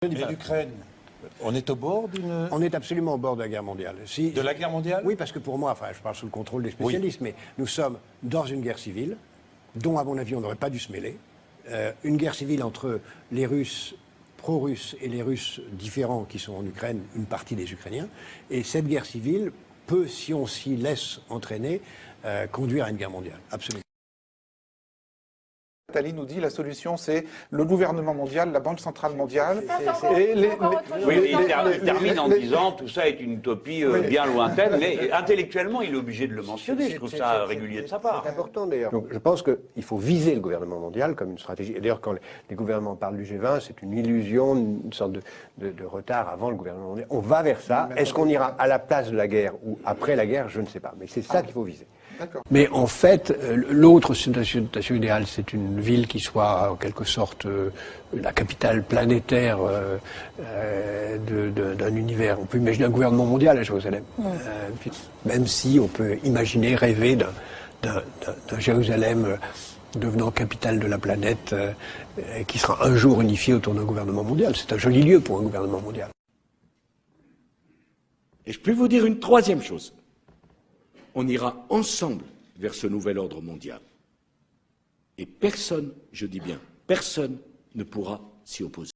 Et l'Ukraine, on est au bord d'une... On est absolument au bord de la guerre mondiale. De la guerre mondiale? Oui, parce que pour moi, enfin, je parle sous le contrôle des spécialistes, mais nous sommes dans une guerre civile, dont, à mon avis, on n'aurait pas dû se mêler. Une guerre civile entre les Russes pro-russes et les Russes différents qui sont en Ukraine, une partie des Ukrainiens. Et cette guerre civile peut, si on s'y laisse entraîner, conduire à une guerre mondiale. Absolument. Attali nous dit la solution c'est le gouvernement mondial, la Banque centrale mondiale. Oui, il termine en disant tout ça est une utopie bien lointaine, mais intellectuellement il est obligé de le mentionner. Je trouve ça régulier de sa part. C'est important d'ailleurs. Donc je pense qu'il faut viser le gouvernement mondial comme une stratégie. Et d'ailleurs quand les gouvernements parlent du G20, c'est une illusion, une sorte de retard avant le gouvernement mondial. On va vers ça. Est-ce qu'on ira à la place de la guerre ou après la guerre? Je ne sais pas. Mais c'est ça qu'il faut viser. Mais en fait, l'autre situation idéale, c'est une ville qui soit en quelque sorte la capitale planétaire d'un univers. On peut imaginer un gouvernement mondial à Jérusalem, même si on peut imaginer, rêver d'un Jérusalem devenant capitale de la planète, qui sera un jour unifié autour d'un gouvernement mondial. C'est un joli lieu pour un gouvernement mondial. Et je peux vous dire une troisième chose. On ira ensemble vers ce nouvel ordre mondial. Et personne, je dis bien, personne ne pourra s'y opposer.